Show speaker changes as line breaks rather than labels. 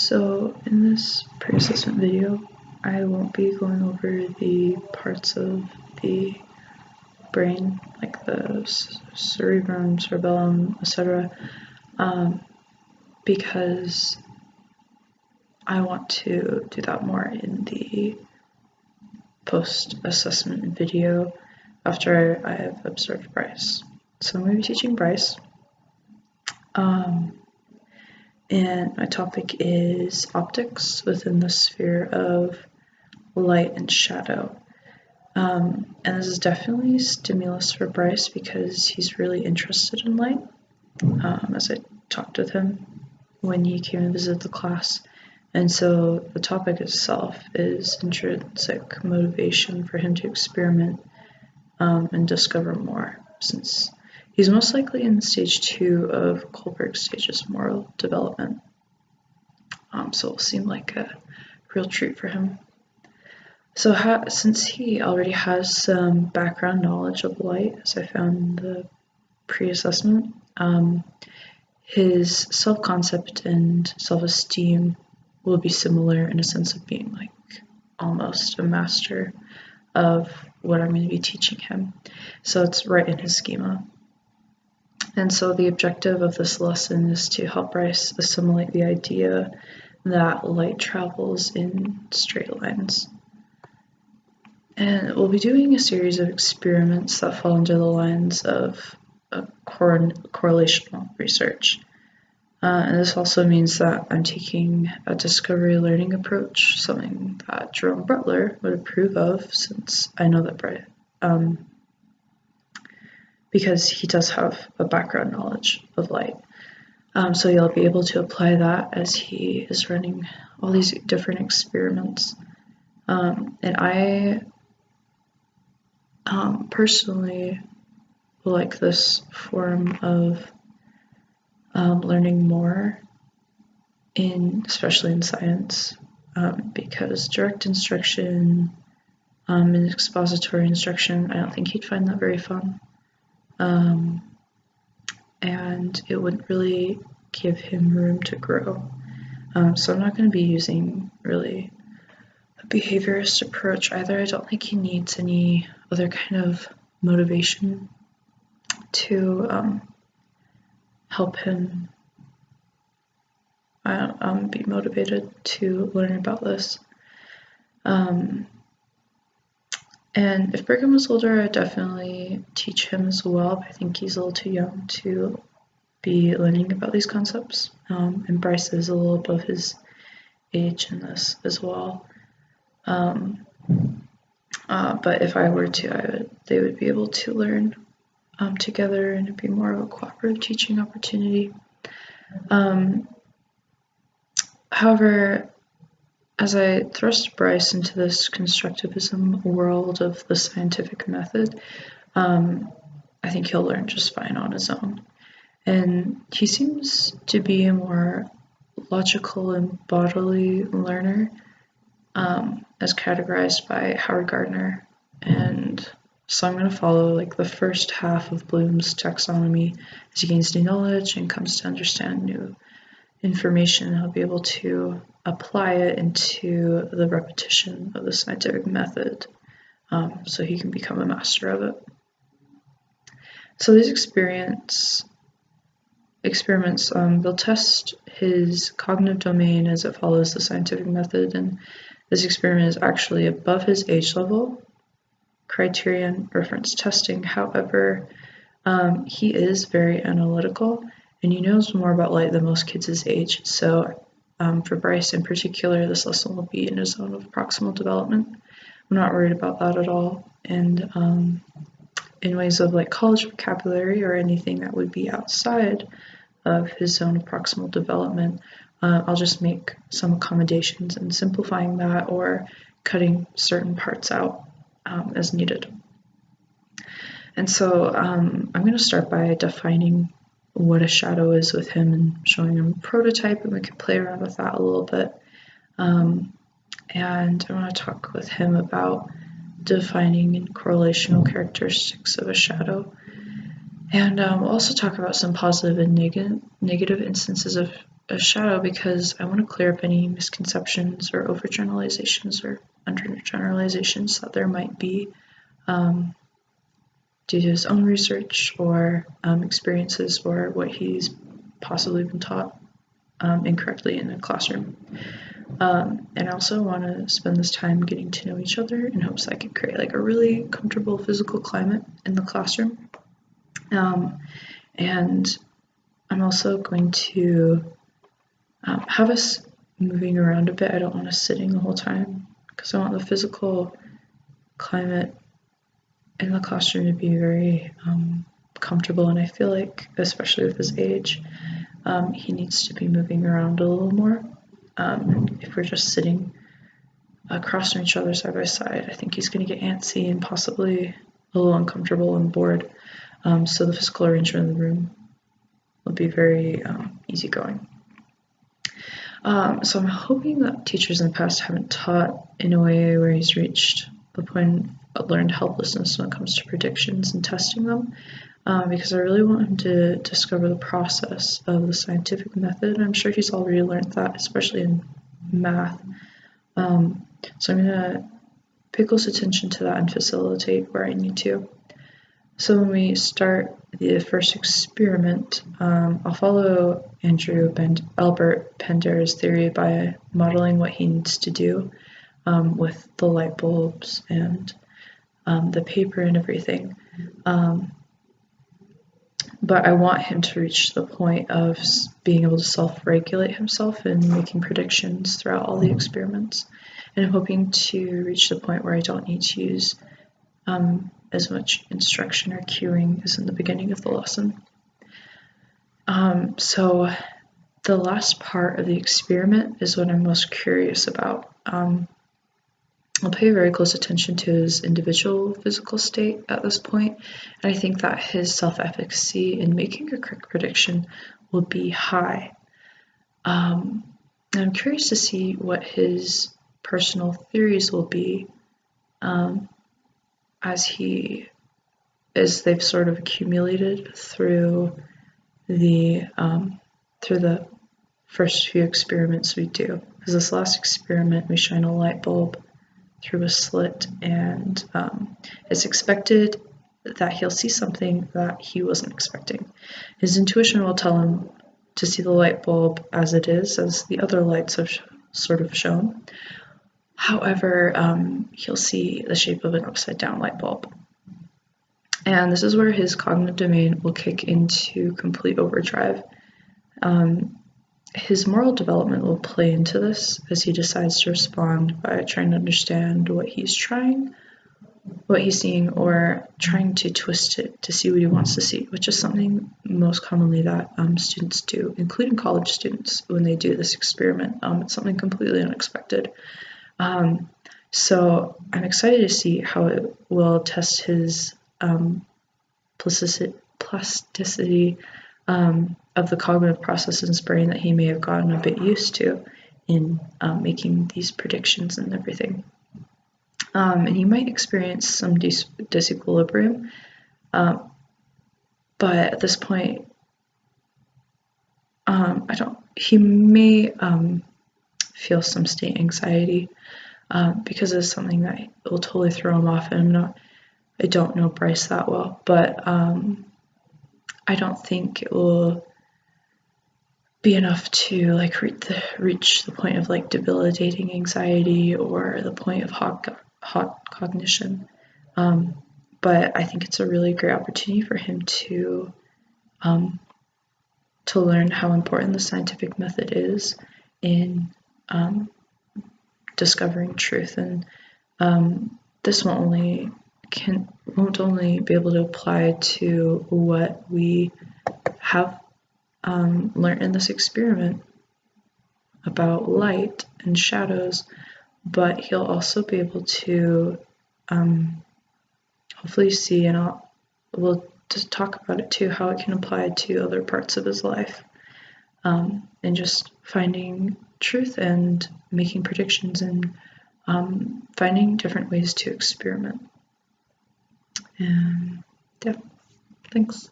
So in this pre-assessment video, I won't be going over the parts of the brain, like the cerebrum, cerebellum, etc., because I want to do that more in the post-assessment video after I have observed Bryce. So I'm going to be teaching Bryce. And my topic is optics within the sphere of light and shadow. And this is definitely stimulus for Bryce because he's really interested in light. As I talked with him when he came and visited the class. And so the topic itself is intrinsic motivation for him to experiment and discover more, since he's most likely in stage 2 of Kohlberg's stages of moral development. So it'll seem like a real treat for him. So since he already has some background knowledge of light, as I found in the pre-assessment, his self-concept and self-esteem will be similar in a sense of being like almost a master of what I'm going to be teaching him. So it's right in his schema. And so the objective of this lesson is to help Bryce assimilate the idea that light travels in straight lines. And we'll be doing a series of experiments that fall under the lines of correlational research. And this also means that I'm taking a discovery learning approach, something that Jerome Butler would approve of, since I know that Bryce, because he does have a background knowledge of light. So you'll be able to apply that as he is running all these different experiments. And I personally like this form of learning more, especially in science, because direct instruction and expository instruction, I don't think he'd find that very fun. And it wouldn't really give him room to grow. So I'm not going to be using really a behaviorist approach either. I don't think he needs any other kind of motivation to help him be motivated to learn about this. And if Brigham was older, I'd definitely teach him as well, but I think he's a little too young to be learning about these concepts. And Bryce is a little above his age in this as well. But if I were to, they would be able to learn together, and it'd be more of a cooperative teaching opportunity. However, as I thrust Bryce into this constructivism world of the scientific method, I think he'll learn just fine on his own. And he seems to be a more logical and bodily learner, as categorized by Howard Gardner. And so I'm going to follow like the first half of Bloom's taxonomy as he gains new knowledge and comes to understand new information. He'll be able to apply it into the repetition of the scientific method, so he can become a master of it. So these experiments, they'll test his cognitive domain as it follows the scientific method, and this experiment is actually above his age level criterion reference testing. However, he is very analytical, and he knows more about light than most kids his age. So for Bryce in particular, this lesson will be in his zone of proximal development. I'm not worried about that at all. And in ways of like college vocabulary or anything that would be outside of his zone of proximal development, I'll just make some accommodations and simplifying that or cutting certain parts out as needed. And so I'm going to start by defining what a shadow is with him and showing him a prototype, and we can play around with that a little bit. And I want to talk with him about defining and correlational characteristics of a shadow. And we'll also talk about some positive and negative instances of a shadow, because I want to clear up any misconceptions or overgeneralizations or undergeneralizations that there might be due to his own research or experiences, or what he's possibly been taught incorrectly in a classroom. And I also want to spend this time getting to know each other in hopes I can create like a really comfortable physical climate in the classroom. And I'm also going to have us moving around a bit. I don't want us sitting the whole time, because I want the physical climate in the classroom to be very comfortable. And I feel like, especially with his age, he needs to be moving around a little more. If we're just sitting across from each other side by side, I think he's going to get antsy and possibly a little uncomfortable and bored. So the physical arrangement of the room will be very easygoing. So I'm hoping that teachers in the past haven't taught in a way where he's reached the point of learned helplessness when it comes to predictions and testing them, because I really want him to discover the process of the scientific method. And I'm sure he's already learned that, especially in math. So I'm going to pay close attention to that and facilitate where I need to. So when we start the first experiment, I'll follow Albert Pender's theory by modeling what he needs to do with the light bulbs and the paper and everything. But I want him to reach the point of being able to self-regulate himself and making predictions throughout all the experiments. And I'm hoping to reach the point where I don't need to use as much instruction or cueing as in the beginning of the lesson. So the last part of the experiment is what I'm most curious about. I'll pay very close attention to his individual physical state at this point, and I think that his self-efficacy in making a correct prediction will be high. I'm curious to see what his personal theories will be as they've sort of accumulated through the first few experiments we do. Because this last experiment, we shine a light bulb through a slit, and it's expected that he'll see something that he wasn't expecting. His intuition will tell him to see the light bulb as it is, as the other lights have sort of shown. However, he'll see the shape of an upside down light bulb. And this is where his cognitive domain will kick into complete overdrive. His moral development will play into this as he decides to respond by trying to understand what he's seeing, or trying to twist it to see what he wants to see, which is something most commonly that students do, including college students, when they do this experiment. It's something completely unexpected. So I'm excited to see how it will test his plasticity of the cognitive process in his brain that he may have gotten a bit used to in making these predictions and everything. And he might experience some disequilibrium, but at this point, he may feel some state anxiety because it's something that will totally throw him off. And I don't know Bryce that well, but I don't think it will be enough to like reach the point of like debilitating anxiety or the point of hot cognition. But I think it's a really great opportunity for him to learn how important the scientific method is in discovering truth. And this won't only be able to apply to what we have learned in this experiment about light and shadows, but he'll also be able to hopefully see, and we'll just talk about it too, how it can apply to other parts of his life, and just finding truth and making predictions and finding different ways to experiment. And yeah, thanks.